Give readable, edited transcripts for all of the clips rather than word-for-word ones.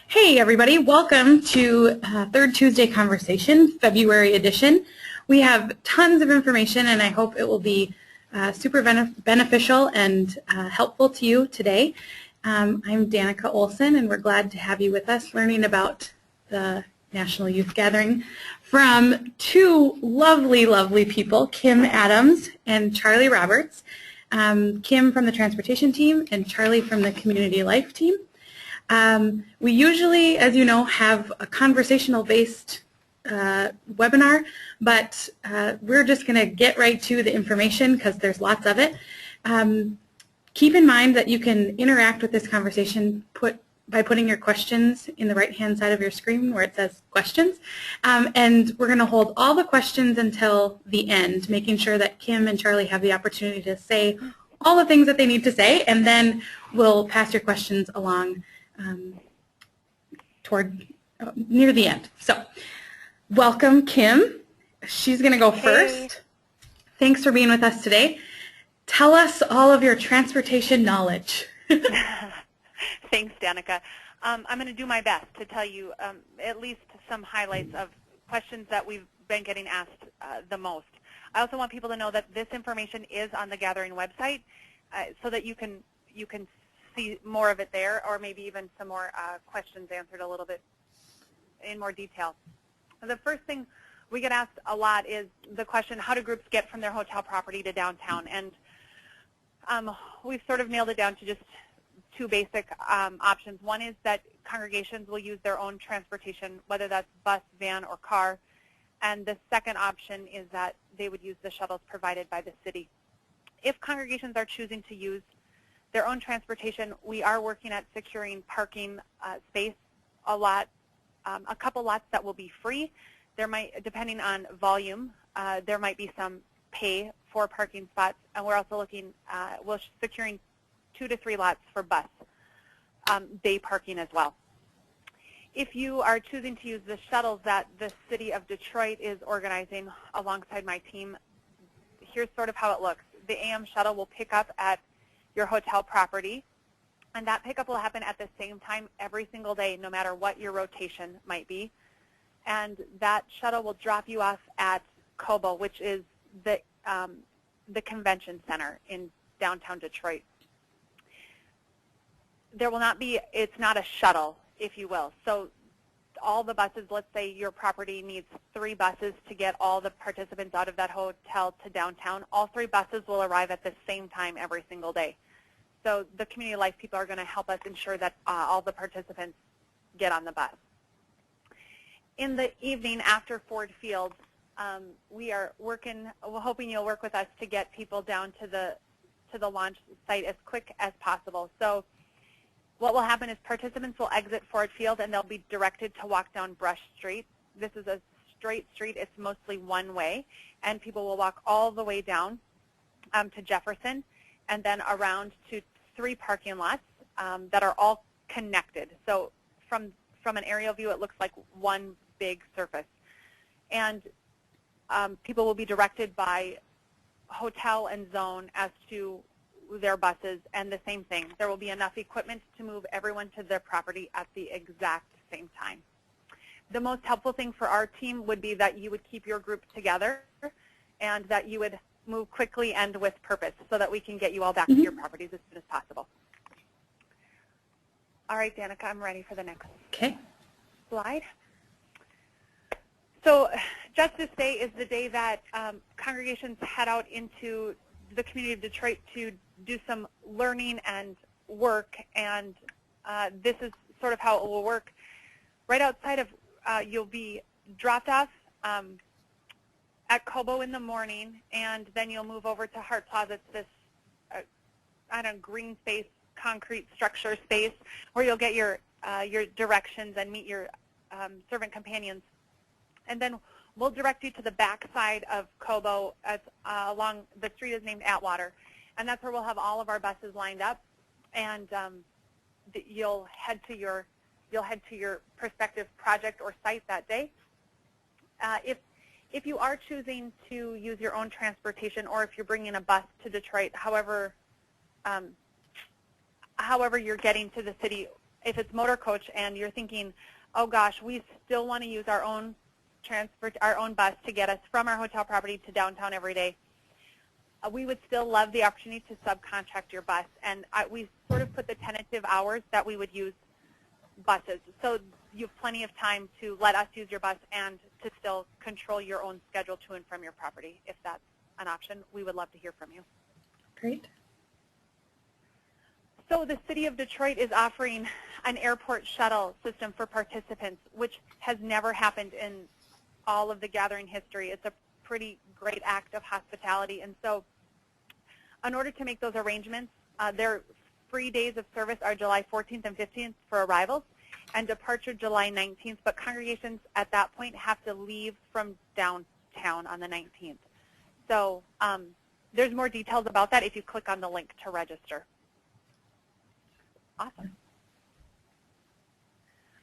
Hey everybody, welcome to Third Tuesday Conversation, February edition. We have tons of information and I hope it will be super beneficial and helpful to you today. I'm Danica Olson and we're glad to have you with us learning about the National Youth Gathering from two lovely, lovely people, Kim Adams and Charlie Roberts. Kim from the transportation team and Charlie from the community life team. We usually, as you know, have a conversational-based webinar, but we're just going to get right to the information because there's lots of it. Keep in mind that you can interact with this conversation by putting your questions in the right-hand side of your screen where it says questions. And we're going to hold all the questions until the end, making sure that Kim and Charlie have the opportunity to say all the things that they need to say, and then we'll pass your questions along near the end. So, welcome, Kim. She's going to go first. Thanks for being with us today. Tell us all of your transportation knowledge. Thanks, Danica. I'm going to do my best to tell you at least some highlights of questions that we've been getting asked the most. I also want people to know that this information is on the Gathering website so that you can see more of it there, or maybe even some more questions answered a little bit in more detail. The first thing we get asked a lot is the question, how do groups get from their hotel property to downtown? And we've sort of nailed it down to just two basic options. One is that congregations will use their own transportation, whether that's bus, van, or car. And the second option is that they would use the shuttles provided by the city. If congregations are choosing to use their own transportation, we are working at securing parking space a couple lots that will be free. There might, depending on volume, there might be some pay for parking spots, and we're also looking, we're securing 2 to 3 lots for bus day parking as well. If you are choosing to use the shuttles that the City of Detroit is organizing alongside my team, here's sort of how it looks. The AM shuttle will pick up at your hotel property, and that pickup will happen at the same time every single day, no matter what your rotation might be. And that shuttle will drop you off at Cobo, which is the convention center in downtown Detroit. There will not be, it's not a shuttle, if you will. So all the buses, let's say your property needs 3 buses to get all the participants out of that hotel to downtown. All 3 buses will arrive at the same time every single day. So the community life people are going to help us ensure that all the participants get on the bus. In the evening after Ford Field, we are working, we're hoping you'll work with us to get people down to the launch site as quick as possible. So what will happen is participants will exit Ford Field and they'll be directed to walk down Brush Street. This is a straight street. It's mostly one way, and people will walk all the way down to Jefferson and then around to 3 parking lots that are all connected. So from an aerial view, it looks like one big surface. And people will be directed by hotel and zone as to their buses, and the same thing. There will be enough equipment to move everyone to their property at the exact same time. The most helpful thing for our team would be that you would keep your group together and that you would move quickly and with purpose so that we can get you all back to your properties as soon as possible. All right, Danica, I'm ready for the next slide. So Justice Day is the day that congregations head out into the community of Detroit to do some learning and work, and this is sort of how it will work. Right outside of, you'll be dropped off at Cobo in the morning, and then you'll move over to Hart Plaza. It's this, I don't know, green space, concrete structure space where you'll get your directions and meet your servant companions. And then we'll direct you to the back side of Cobo along the street is named Atwater, and that's where we'll have all of our buses lined up, and you'll head to your prospective project or site that day. If you are choosing to use your own transportation, or if you're bringing a bus to Detroit, however you're getting to the city, if it's motor coach and you're thinking, oh gosh, we still want to use our own bus to get us from our hotel property to downtown every day, we would still love the opportunity to subcontract your bus. And we sort of put the tentative hours that we would use buses. So you have plenty of time to let us use your bus and to still control your own schedule to and from your property. If that's an option, we would love to hear from you. Great. So the City of Detroit is offering an airport shuttle system for participants, which has never happened in all of the gathering history. It's a pretty great act of hospitality. And so in order to make those arrangements, their free days of service are July 14th and 15th for arrivals and departure July 19th, but congregations at that point have to leave from downtown on the 19th. So there's more details about that if you click on the link to register. Awesome.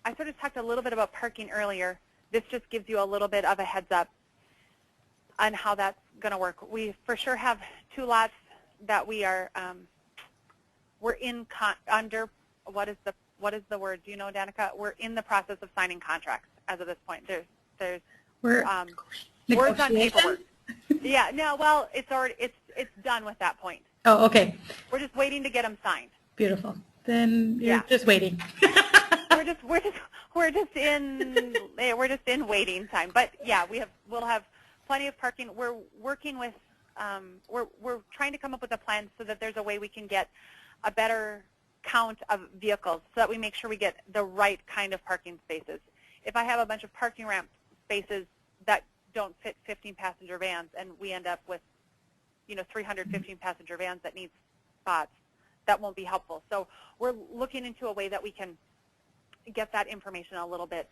I sort of talked a little bit about parking earlier. This just gives you a little bit of a heads up on how that's going to work. We for sure have 2 lots that we are we're in under what is the word? Do you know, Danica? We're in the process of signing contracts as of this point. There's words on paperwork. Yeah, no, well, it's done with that point. Oh, okay. We're just waiting to get them signed. Beautiful. Then you're just waiting. we're just in waiting time. But yeah, we'll have plenty of parking. We're working with we're trying to come up with a plan so that there's a way we can get a better count of vehicles so that we make sure we get the right kind of parking spaces. If I have a bunch of parking ramp spaces that don't fit 15 passenger vans and we end up with 315 passenger vans that need spots, that won't be helpful. So we're looking into a way that we can get that information a little bit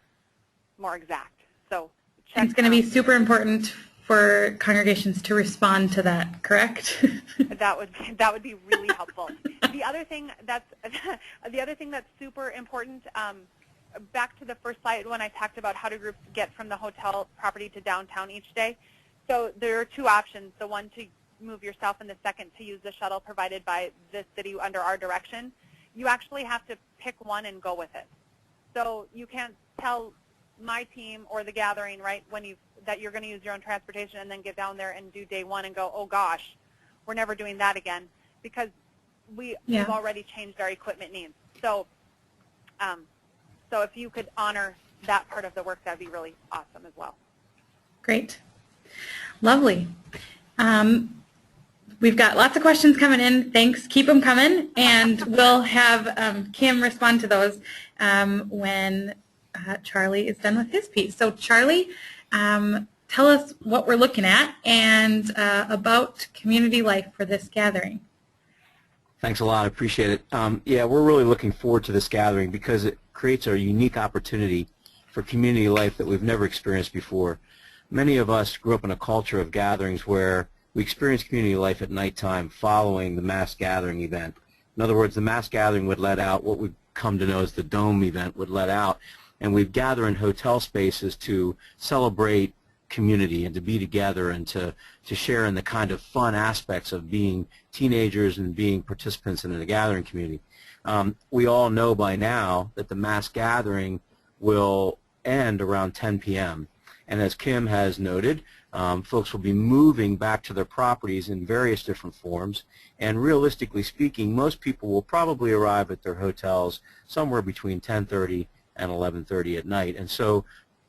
more exact. So it's going to be super important for congregations to respond to that, correct? That would be really helpful. The other thing that's super important, back to the first slide when I talked about how do groups get from the hotel property to downtown each day. So there are 2 options. The one to move yourself and the second to use the shuttle provided by the city under our direction. You actually have to pick one and go with it. So you can't tell my team or the gathering, right, that you're going to use your own transportation and then get down there and do day 1 and go, oh gosh, we're never doing that again, because we've already changed our equipment needs. So so if you could honor that part of the work, that'd be really awesome as well. Great. Lovely. We've got lots of questions coming in. Thanks. Keep them coming, and we'll have Kim respond to those when Charlie is done with his piece. So Charlie, tell us what we're looking at and about community life for this gathering. Thanks a lot. I appreciate it. Yeah, we're really looking forward to this gathering because it creates a unique opportunity for community life that we've never experienced before. Many of us grew up in a culture of gatherings where we experience community life at nighttime following the mass gathering event. In other words, the mass gathering would let out what we've come to know as the Dome event would let out, and we'd gather in hotel spaces to celebrate community and to be together and to share in the kind of fun aspects of being teenagers and being participants in a gathering community. We all know by now that the mass gathering will end around 10 p.m. And as Kim has noted, folks will be moving back to their properties in various different forms, and realistically speaking, most people will probably arrive at their hotels somewhere between 10:30 and 11:30 at night. And so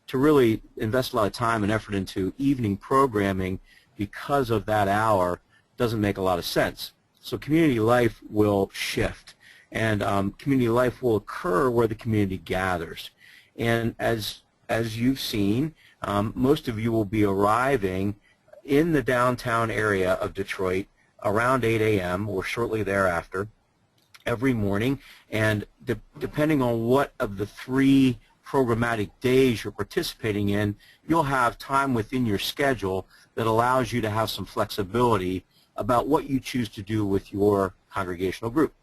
to really invest a lot of time and effort into evening programming because of that hour doesn't make a lot of sense. So community life will shift, and community life will occur where the community gathers. And as you've seen, most of you will be arriving in the downtown area of Detroit around 8 a.m. or shortly thereafter every morning, and depending on what of the 3 programmatic days you're participating in, you'll have time within your schedule that allows you to have some flexibility about what you choose to do with your congregational group.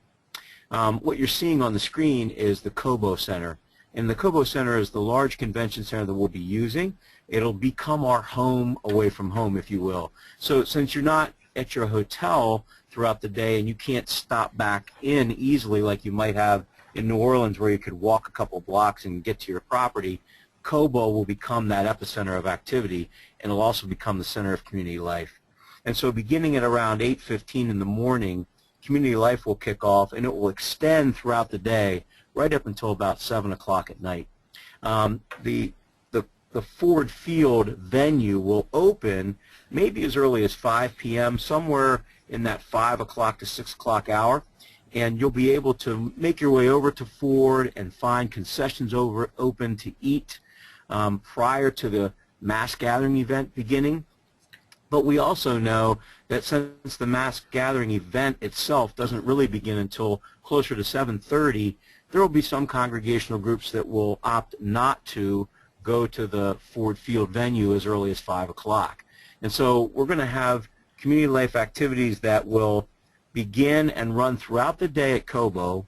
What you're seeing on the screen is the Cobo Center. And the Cobo Center is the large convention center that we'll be using. It'll become our home away from home, if you will. So since you're not at your hotel throughout the day and you can't stop back in easily like you might have in New Orleans where you could walk a couple blocks and get to your property, Cobo will become that epicenter of activity, and it'll also become the center of community life. And so beginning at around 8:15 in the morning, community life will kick off, and it will extend throughout the day right up until about 7 o'clock at night. The Ford Field venue will open maybe as early as 5 p.m., somewhere in that 5 o'clock to 6 o'clock hour, and you'll be able to make your way over to Ford and find concessions open to eat prior to the mass gathering event beginning. But we also know that since the mass gathering event itself doesn't really begin until closer to 7:30, there will be some congregational groups that will opt not to go to the Ford Field venue as early as 5 o'clock. And so we're going to have community life activities that will begin and run throughout the day at Cobo,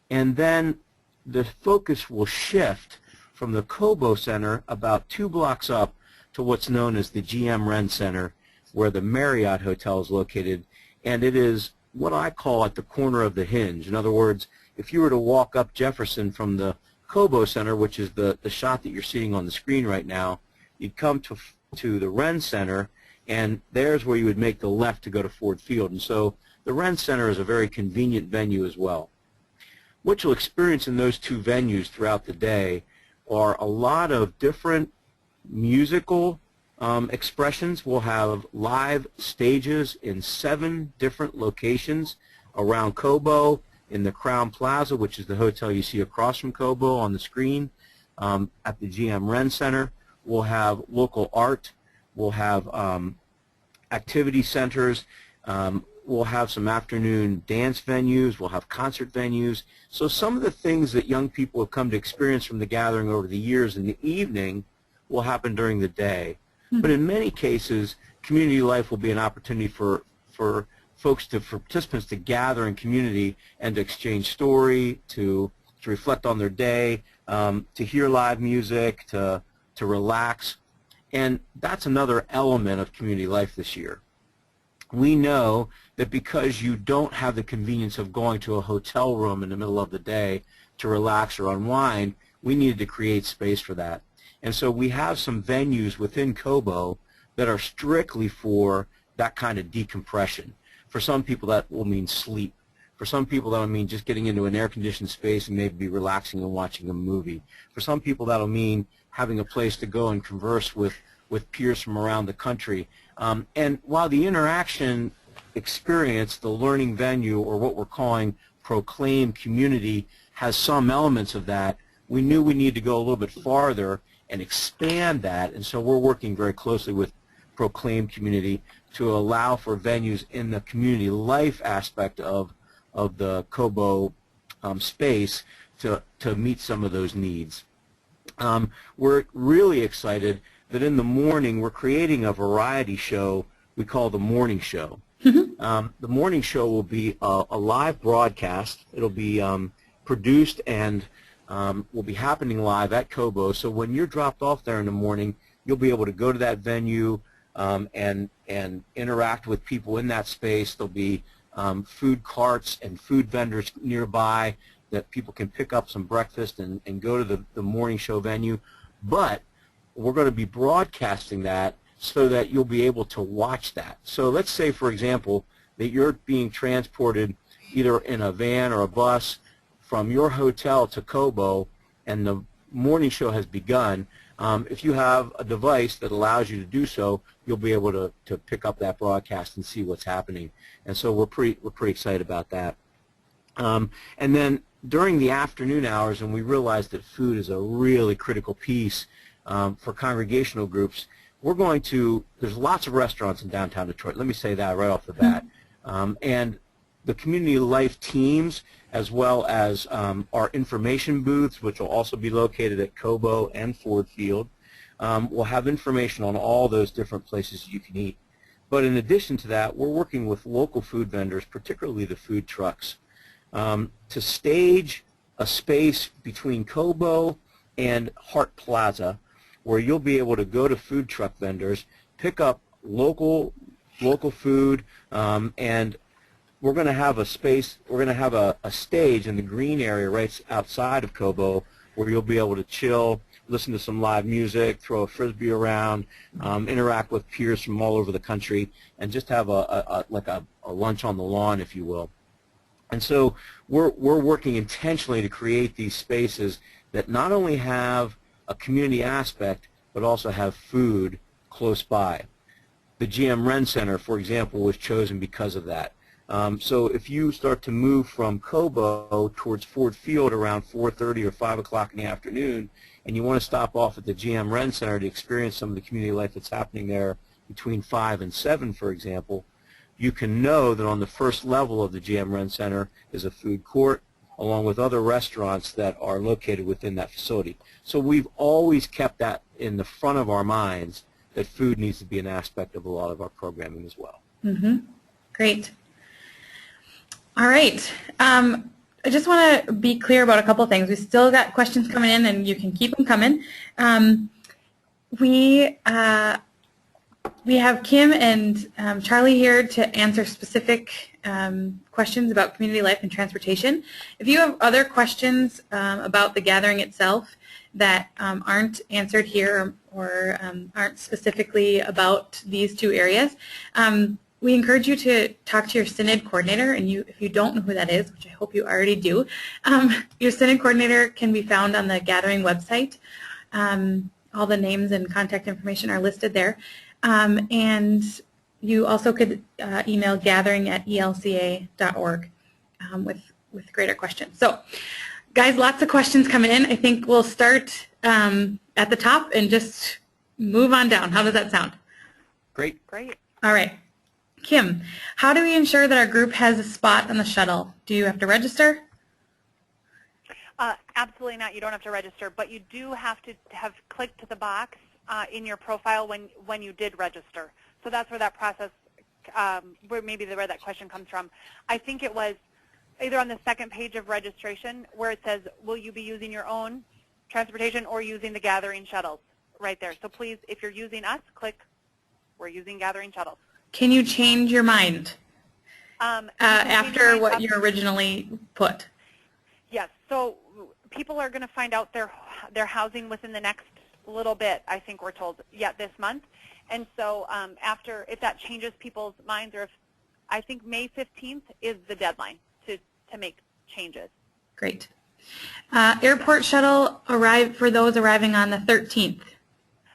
and then the focus will shift from the Cobo Center about 2 blocks up to what's known as the GM Wren Center, where the Marriott Hotel is located, and it is what I call at the corner of the hinge. In other words, if you were to walk up Jefferson from the Cobo Center, which is the shot that you're seeing on the screen right now, you'd come to the Wren Center, and there's where you would make the left to go to Ford Field. And so the Wren Center is a very convenient venue as well. What you'll experience in those 2 venues throughout the day are a lot of different musical expressions. We'll have live stages in 7 different locations around Cobo, in the Crown Plaza, which is the hotel you see across from Cobo on the screen, at the GM Wren Center. We'll have local art. We'll have activity centers. We'll have some afternoon dance venues. We'll have concert venues. So some of the things that young people have come to experience from the gathering over the years in the evening will happen during the day. But in many cases, community life will be an opportunity for participants to gather in community and to exchange story, to reflect on their day, to hear live music, to relax. And that's another element of community life this year. We know that because you don't have the convenience of going to a hotel room in the middle of the day to relax or unwind, we needed to create space for that. And so we have some venues within Cobo that are strictly for that kind of decompression. For some people that will mean sleep. For some people that will mean just getting into an air-conditioned space and maybe relaxing and watching a movie. For some people that will mean having a place to go and converse with peers from around the country. And while the interaction experience, the learning venue, or what we're calling Proclaim Community, has some elements of that, we knew we needed to go a little bit farther and expand that, and so we're working very closely with Proclaim Community to allow for venues in the community life aspect of the Cobo space to meet some of those needs. We're really excited that in the morning we're creating a variety show we call the Morning Show. The Morning Show will be a live broadcast. It'll be produced and will be happening live at Cobo. So when you're dropped off there in the morning, you'll be able to go to that venue and interact with people in that space. There'll be food carts and food vendors nearby that people can pick up some breakfast and go to the Morning Show venue. But we're going to be broadcasting that so that you'll be able to watch that. So let's say, for example, that you're being transported either in a van or a bus from your hotel to Cobo, and the Morning Show has begun. If you have a device that allows you to do so, you'll be able to pick up that broadcast and see what's happening. And so we're pretty excited about that. And then during the afternoon hours, and we realize that food is a really critical piece for congregational groups, there's lots of restaurants in downtown Detroit. Let me say that right off the bat. And the community life teams, as well as our information booths, which will also be located at Cobo and Ford Field, will have information on all those different places you can eat. But in addition to that, we're working with local food vendors, particularly the food trucks, to stage a space between Cobo and Hart Plaza where you'll be able to go to food truck vendors, pick up local food, and we're going to have a space, we're going to have a stage in the green area right outside of Cobo where you'll be able to chill, listen to some live music, throw a Frisbee around, interact with peers from all over the country, and just have a lunch on the lawn, if you will. And so we're working intentionally to create these spaces that not only have a community aspect, but also have food close by. The GM Ren Center, for example, was chosen because of that. So if you start to move from Cobo towards Ford Field around 4:30 or 5 o'clock in the afternoon, and you want to stop off at the GM Ren Center to experience some of the community life that's happening there between 5 and 7, for example, you can know that on the first level of the GM Ren Center is a food court, along with other restaurants that are located within that facility. So we've always kept that in the front of our minds, that food needs to be an aspect of a lot of our programming as well. Mm-hmm. Great. All right. I just want to be clear about a couple things. We still got questions coming in, and you can keep them coming. We have Kim and Charlie here to answer specific questions about community life and transportation. If you have other questions about the gathering itself that aren't answered here or aren't specifically about these two areas, we encourage you to talk to your Synod coordinator, and if you don't know who that is, which I hope you already do, your Synod coordinator can be found on the gathering website. All the names and contact information are listed there. And you also could email gathering@elca.org with greater questions. So, guys, lots of questions coming in. I think we'll start at the top and just move on down. How does that sound? Great. Great. All right. Kim, how do we ensure that our group has a spot on the shuttle? Do you have to register? Absolutely not. You don't have to register, but you do have to have clicked the box in your profile when you did register. So that's where that process, where that question comes from. I think it was either on the second page of registration where it says, will you be using your own transportation or using the gathering shuttles, right there. So please, if you're using us, click, we're using gathering shuttles. Can you change your mind after what you you originally put? Yes. So people are going to find out their housing within the next little bit, I think we're told, this month. And so if that changes people's minds, or if I think May 15th is the deadline to make changes. Great. Airport shuttle for those arriving on the 13th.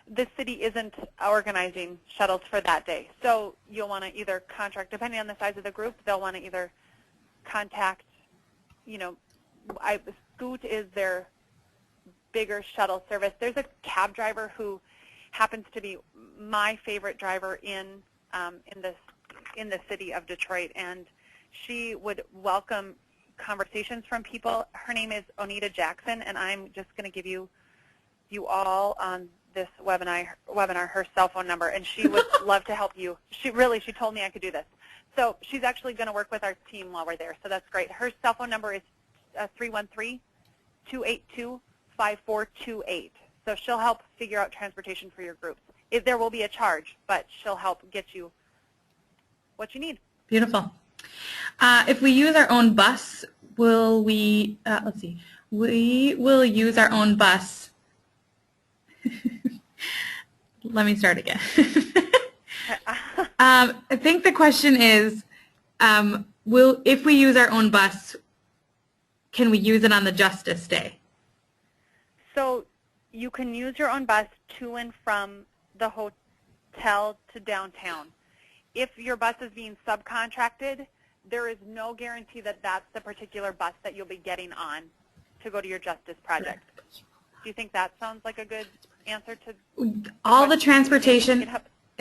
The city isn't organizing shuttles for that day. So you'll want to either contract, depending on the size of the group, they'll want to either contact, Scoot is their bigger shuttle service. There's a cab driver who happens to be my favorite driver in the city of Detroit, and she would welcome conversations from people. Her name is Onita Jackson, and I'm just going to give you all on this webinar her cell phone number, and she would love to help you. She told me I could do this. So she's actually going to work with our team while we're there, so that's great. Her cell phone number is 313-282-5428. So she'll help figure out transportation for your groups. There will be a charge, but she'll help get you what you need. Beautiful. If we use our own bus, will we, let's see, we will use our own bus. Let me start again. I think the question is, if we use our own bus, can we use it on the Justice Day? So you can use your own bus to and from the hotel to downtown. If your bus is being subcontracted, there is no guarantee that that's the particular bus that you'll be getting on to go to your Justice Project. Do you think that sounds like a good answer to all the transportation?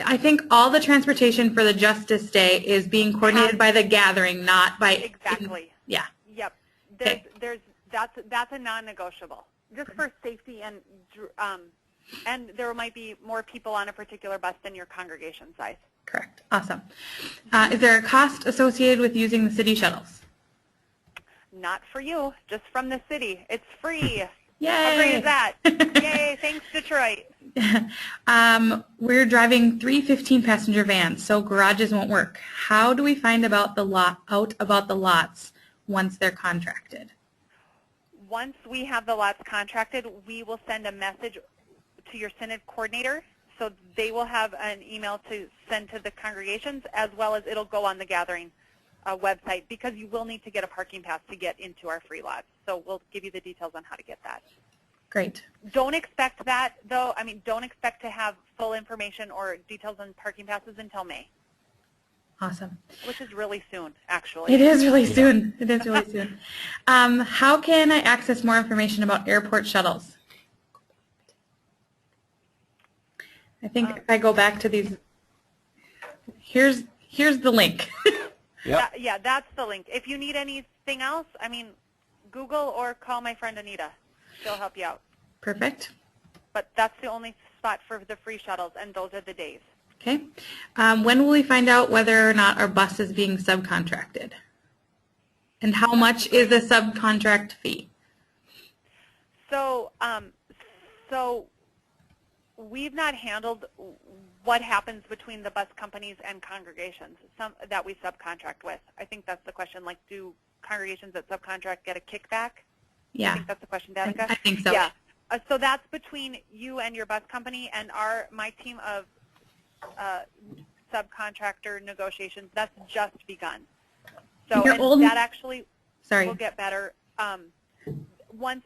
I think all the transportation for the Justice Day is being coordinated by the gathering, not by exactly. Yeah. Yep. That's a non-negotiable, just for safety, and there might be more people on a particular bus than your congregation size. Correct. Awesome. Is there a cost associated with using the city shuttles? Not for you, just from the city. It's free. Yay! How great is that? Yay! Thanks, Detroit. We're driving 3 15-passenger vans, so garages won't work. How do we find about the lots once they're contracted? Once we have the lots contracted, we will send a message to your synod coordinator, so they will have an email to send to the congregations, as well as it'll go on the gathering website, because you will need to get a parking pass to get into our free lots. So we'll give you the details on how to get that. Great. Don't expect that, though. I mean, don't expect to have full information or details on parking passes until May. Awesome. Which is really soon, actually. It is really soon. It is really soon. How can I access more information about airport shuttles? I think if I go back to these, here's the link. Yep. Yeah, that's the link. If you need anything else, I mean, Google or call my friend Anita. She'll help you out. Perfect. But that's the only spot for the free shuttles, and those are the days. Okay. When will we find out whether or not our bus is being subcontracted? And how much is the subcontract fee? So, we've not handled what happens between the bus companies and congregations that we subcontract with. I think that's the question. Like, do congregations that subcontract get a kickback? Yeah. I think that's the question, Danica. I think so. Yeah. So that's between you and your bus company, and my team of subcontractor negotiations. That's just begun. So that actually will get better. Once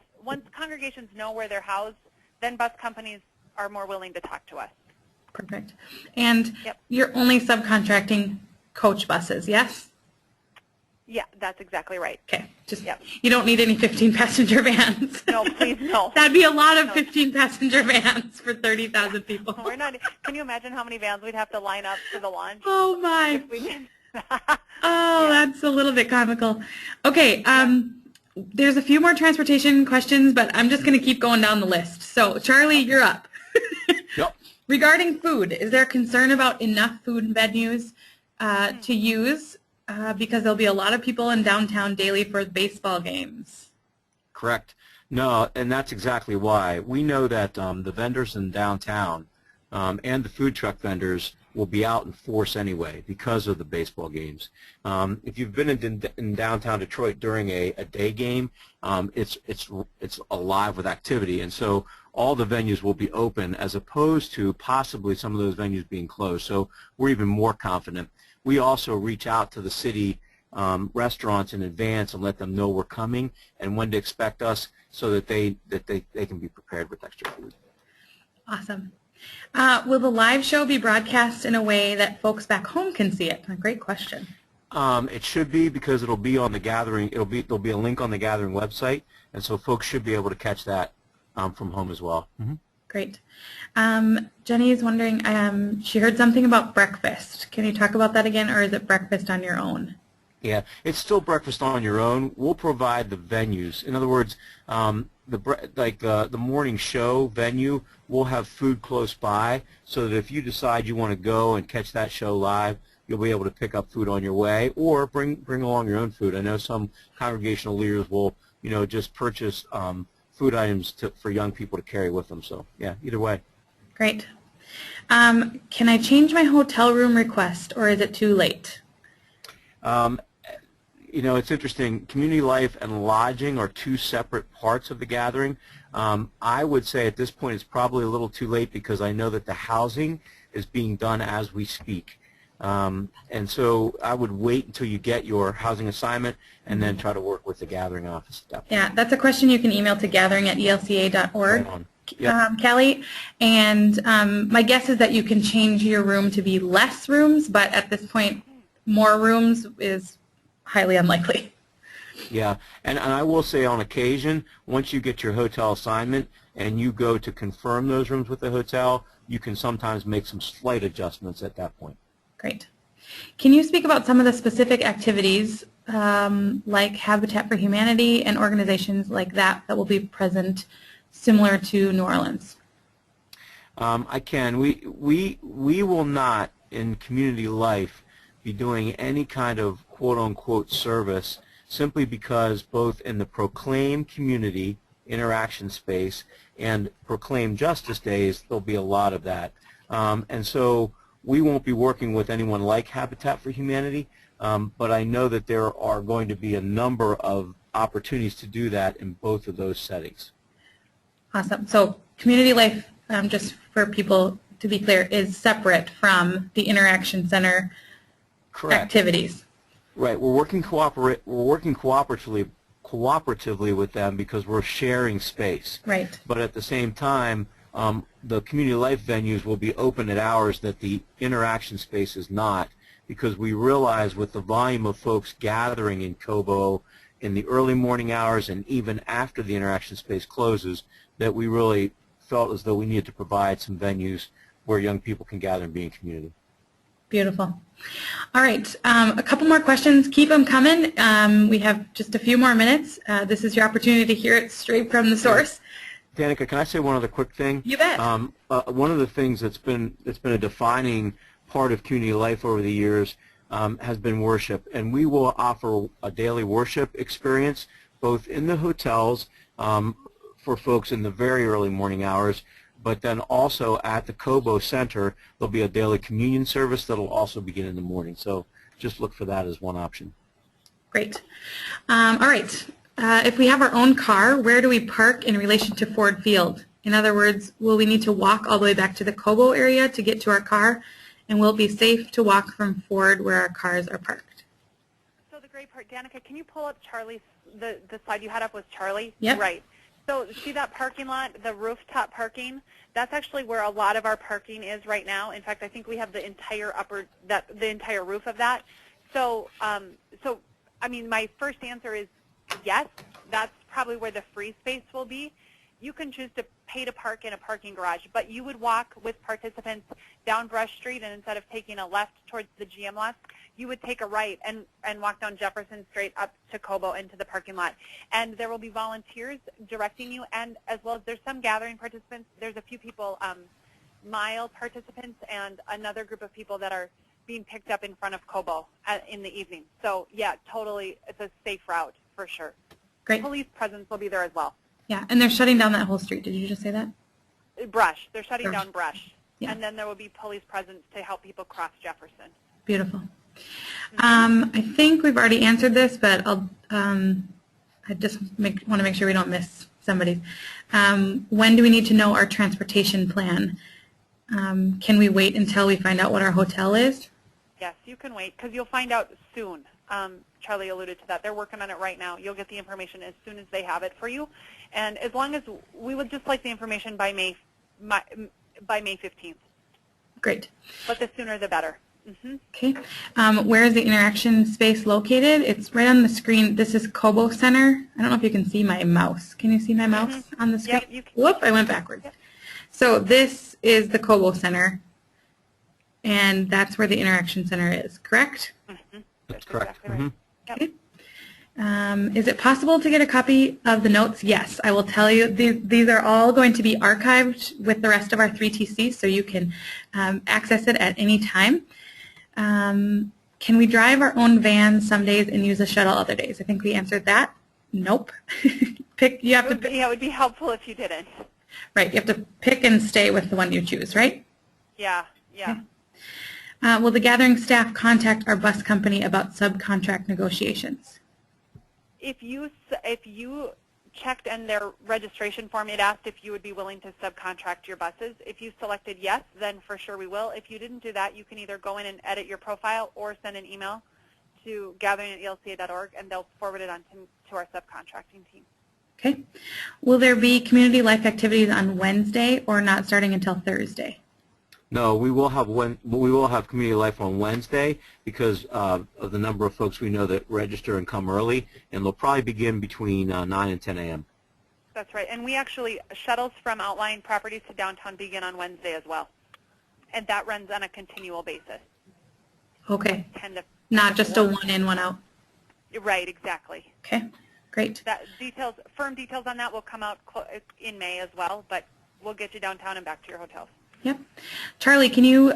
congregations know where they're housed, then bus companies are more willing to talk to us. Perfect. And Yep. you're only subcontracting coach buses, yes? Yeah, that's exactly right. Okay. Just Yep. You don't need any 15-passenger vans. No, please, no. That'd be a lot of 15-passenger vans for 30,000 people. We're not. Can you imagine how many vans we'd have to line up for the launch? Oh my. If we did? Oh, that's a little bit comical. Okay. There's a few more transportation questions, but I'm just going to keep going down the list. So, Charlie, you're up. Yep. Regarding food, is there concern about enough food venues to use because there'll be a lot of people in downtown daily for baseball games? Correct. No, and that's exactly why. We know that the vendors in downtown and the food truck vendors will be out in force anyway because of the baseball games. If you've been in downtown Detroit during a day game, it's alive with activity, and so all the venues will be open as opposed to possibly some of those venues being closed. So we're even more confident. We also reach out to the city restaurants in advance and let them know we're coming and when to expect us, so that they can be prepared with extra food. Awesome. Will the live show be broadcast in a way that folks back home can see it? A great question. It should be, because it'll be on the Gathering. There'll be a link on the Gathering website, and so folks should be able to catch that from home as well. Mm-hmm. Great. Jenny is wondering, she heard something about breakfast. Can you talk about that again, or is it breakfast on your own? Yeah, it's still breakfast on your own. We'll provide the venues. In other words, the morning show venue, we'll have food close by, so that if you decide you want to go and catch that show live, you'll be able to pick up food on your way, or bring along your own food. I know some congregational leaders will, just purchase food items for young people to carry with them. So yeah, either way. Great. Can I change my hotel room request, or is it too late? It's interesting. Community life and lodging are two separate parts of the gathering. I would say at this point it's probably a little too late, because I know that the housing is being done as we speak. And so I would wait until you get your housing assignment and then try to work with the gathering office at that point. Yeah, that's a question you can email to gathering@elca.org. Right on. Yep. Kelly, and my guess is that you can change your room to be less rooms, but at this point, more rooms is highly unlikely. Yeah, and I will say, on occasion, once you get your hotel assignment and you go to confirm those rooms with the hotel, you can sometimes make some slight adjustments at that point. Great. Can you speak about some of the specific activities like Habitat for Humanity and organizations like that will be present similar to New Orleans? I can. We will not, in community life, be doing any kind of quote-unquote service, simply because both in the Proclaim community interaction space, and Proclaim Justice Days, there'll be a lot of that. And so we won't be working with anyone like Habitat for Humanity, but I know that there are going to be a number of opportunities to do that in both of those settings. Awesome. So community life, just for people to be clear, is separate from the Interaction Center Correct. activities. Right. We're working cooperatively with them because we're sharing space. Right. But at the same time, the community life venues will be open at hours that the interaction space is not, because we realize with the volume of folks gathering in Cobo in the early morning hours and even after the interaction space closes, that we really felt as though we needed to provide some venues where young people can gather and be in community. Beautiful. All right, a couple more questions. Keep them coming. We have just a few more minutes. This is your opportunity to hear it straight from the source. Danica, can I say one other quick thing? You bet. One of the things that's been a defining part of community life over the years has been worship, and we will offer a daily worship experience both in the hotels for folks in the very early morning hours, but then also at the Cobo Center there'll be a daily communion service that'll also begin in the morning. So just look for that as one option. Great. All right. If we have our own car, where do we park in relation to Ford Field? In other words, will we need to walk all the way back to the Cobo area to get to our car? And will it be safe to walk from Ford where our cars are parked? So the great part, Danica, can you pull up Charlie's, the slide you had up was Charlie? Yep. Right. So see that parking lot, the rooftop parking? That's actually where a lot of our parking is right now. In fact, I think we have the entire the entire roof of that. So, I mean, my first answer is yes. That's probably where the free space will be. You can choose to pay to park in a parking garage, but you would walk with participants down Brush Street, and instead of taking a left towards the GM lots, you would take a right and walk down Jefferson straight up to Cobo into the parking lot. And there will be volunteers directing you, and as well as there's some gathering participants. There's a few people, mile participants, and another group of people that are being picked up in front of Cobo in the evening. So yeah, totally, it's a safe route for sure. Great. Police presence will be there as well. Yeah, and they're shutting down that whole street. Did you just say that? Brush. They're shutting down Brush. Yeah. And then there will be police presence to help people cross Jefferson. Beautiful. I think we've already answered this, but I just want to make sure we don't miss somebody. When do we need to know our transportation plan? Can we wait until we find out what our hotel is? Yes, you can wait because you'll find out soon. Charlie alluded to that. They're working on it right now. You'll get the information as soon as they have it for you. And as long as we would just like the information by May 15th. Great. But the sooner the better. Okay. Where is the interaction space located? It's right on the screen. This is Cobo Center. I don't know if you can see my mouse. Can you see my mouse on the screen? Yep, you can. Whoop, I went backwards. Yep. So this is the Cobo Center, and that's where the interaction center is, correct? That's correct. Exactly right. Yep. Okay. Is it possible to get a copy of the notes? Yes, I will tell you. These are all going to be archived with the rest of our 3TC, so you can access it at any time. Can we drive our own van some days and use a shuttle other days? I think we answered that. Nope. You have to pick. Yeah, it would be helpful if you didn't. Right, you have to pick and stay with the one you choose, right? Yeah, yeah. Okay. Will the gathering staff contact our bus company about subcontract negotiations? If you checked in their registration form, it asked if you would be willing to subcontract your buses. If you selected yes, then for sure we will. If you didn't do that, you can either go in and edit your profile or send an email to gathering@elca.org, and they'll forward it on to our subcontracting team. Okay. Will there be community life activities on Wednesday or not starting until Thursday? No, we will have community life on Wednesday because of the number of folks we know that register and come early, and they'll probably begin between 9 and 10 a.m. That's right, and we actually, shuttles from outlying properties to downtown begin on Wednesday as well, and that runs on a continual basis. Okay. 10 to Not just a one in, one out. Right, exactly. Okay, great. That firm details on that will come out in May as well, but we'll get you downtown and back to your hotels. Yep. Charlie, can you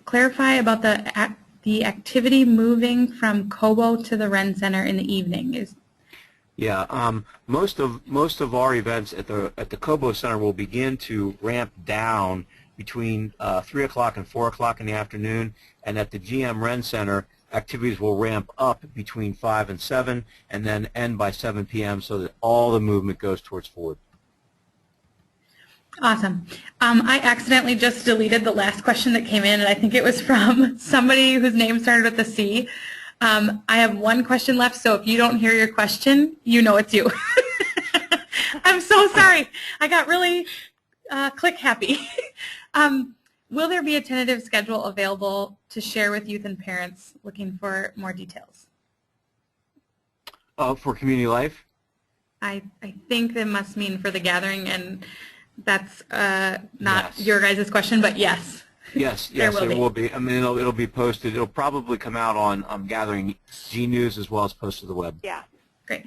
clarify about the activity moving from Cobo to the Ren Center in the evening? Yeah, most of our events at the Cobo Center will begin to ramp down between 3 o'clock and 4 o'clock in the afternoon, and at the GM Ren Center, activities will ramp up between 5 and 7, and then end by 7 p.m. so that all the movement goes towards Ford. Awesome. I accidentally just deleted the last question that came in, and I think it was from somebody whose name started with a C. I have one question left, so if you don't hear your question, you know it's you. I'm so sorry. I got really click happy. Will there be a tentative schedule available to share with youth and parents looking for more details? For Community Life? I think that must mean for the gathering, and that's not Yes. your guys' question, but yes. Yes, There yes, will it be. will be. I mean, it'll be posted. It'll probably come out on Gathering G News as well as posted to the web. Yeah. Great.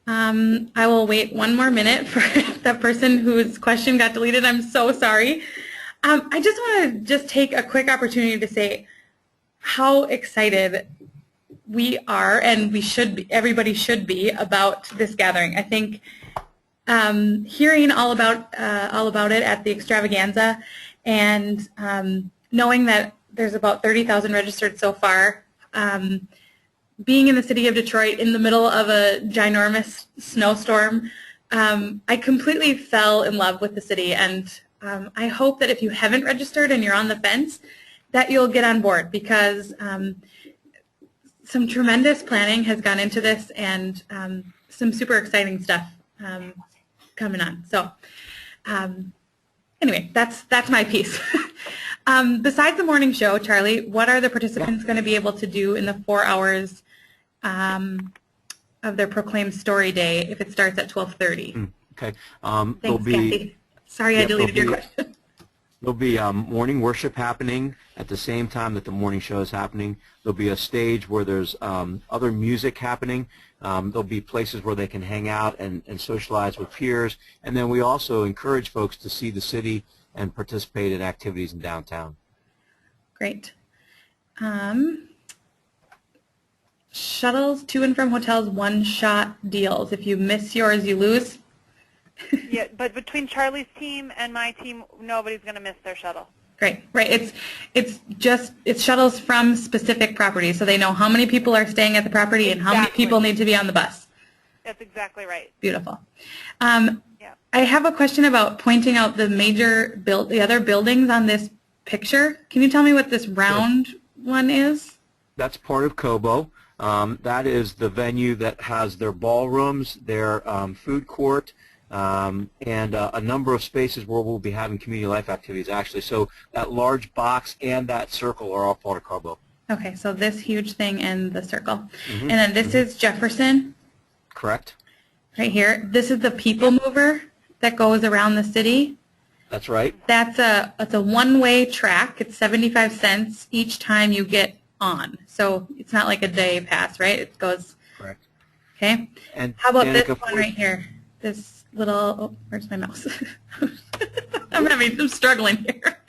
I will wait one more minute for that person whose question got deleted. I'm so sorry. I just want to take a quick opportunity to say how excited we are, and we should be, everybody should be, about this gathering. I think hearing all about it at the extravaganza, and knowing that there's about 30,000 registered so far, being in the city of Detroit in the middle of a ginormous snowstorm, I completely fell in love with the city, and I hope that if you haven't registered and you're on the fence, that you'll get on board, because some tremendous planning has gone into this, and some super exciting stuff coming on. So anyway, that's my piece. Besides the morning show, Charlie, what are the participants going to be able to do in the 4 hours of their Proclaim Story Day if it starts at 12:30? Okay. Thanks, Kathy. Sorry I deleted your question. There'll be morning worship happening at the same time that the morning show is happening. There'll be a stage where there's other music happening. There'll be places where they can hang out and socialize with peers. And then we also encourage folks to see the city and participate in activities in downtown. Great. Shuttles to and from hotels, one-shot deals. If you miss yours, you lose. Yeah, but between Charlie's team and my team, nobody's going to miss their shuttle. Great, right. It's shuttles from specific properties, so they know how many people are staying at the property and how many Exactly. people need to be on the bus. That's exactly right. Beautiful. Yeah. I have a question about pointing out the other buildings on this picture. Can you tell me what this round one is? That's part of Cobo. That is the venue that has their ballrooms, their food court, and a number of spaces where we'll be having community life activities, actually. So that large box and that circle are all part of Cobo. Okay, so this huge thing and the circle. And then this is Jefferson, Correct? right here. This is the people mover that goes around the city. That's right. It's a one-way track. It's 75 cents each time you get on. So it's not like a day pass, right? It goes, Correct. okay. And How about this Danica, one right here? This little, oh, where's my mouse? I'm struggling here.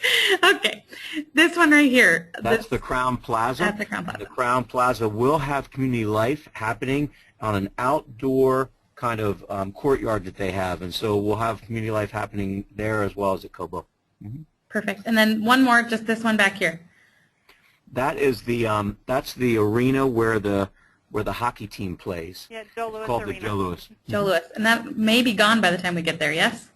Okay. This one right here. That's the Crown Plaza. That's the Crown Plaza. The Crown Plaza will have community life happening on an outdoor kind of courtyard that they have, and so we'll have community life happening there as well as at Cobo. Perfect. And then one more, just this one back here. That is that's the arena where the hockey team plays. Yeah, Joe Louis It's called Arena. the Joe Louis. Joe Louis. And that may be gone by the time we get there, yes?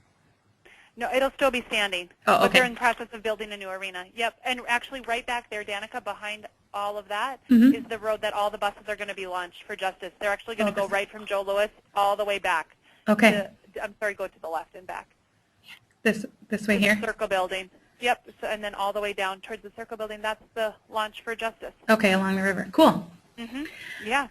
No, it'll still be standing. Oh, But they're okay. in the process of building a new arena. Yep, and actually right back there, Danica, behind all of that Mhm. is the road that all the buses are going to be launched for Justice. They're actually going to Okay. go right from Joe Louis all the way back. Okay. I'm sorry, go to the left and back. This way To the here? Circle Building. Yep, so, and then all the way down towards the Circle Building. That's the launch for Justice. Okay, along the river. Cool. Yeah.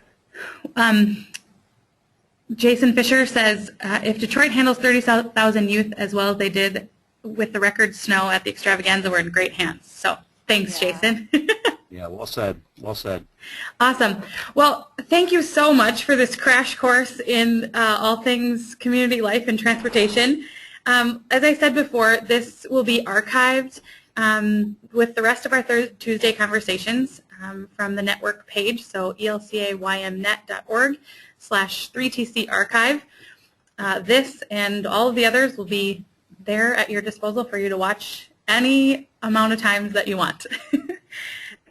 Jason Fisher says, if Detroit handles 30,000 youth as well as they did with the record snow at the extravaganza, we're in great hands. So thanks, Yeah. Jason. Yeah, well said. Well said. Awesome. Well, thank you so much for this crash course in all things community life and transportation. As I said before, this will be archived with the rest of our Tuesday conversations. from the network page, so elcaymnet.org/3TC archive. This and all of the others will be there at your disposal for you to watch any amount of times that you want.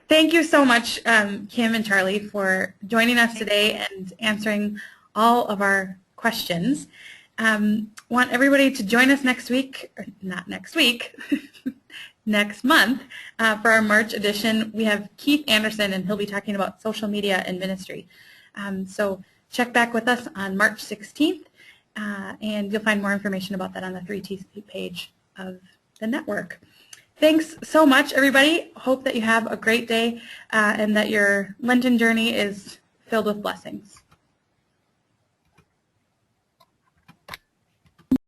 Thank you so much, Kim and Charlie, for joining us today and answering all of our questions. Want everybody to join us next week, or not next week, next month for our March edition. We have Keith Anderson, and he'll be talking about social media and ministry. So check back with us on March 16th, and you'll find more information about that on the 3TC page of the network. Thanks so much, everybody. Hope that you have a great day and that your Lenten journey is filled with blessings.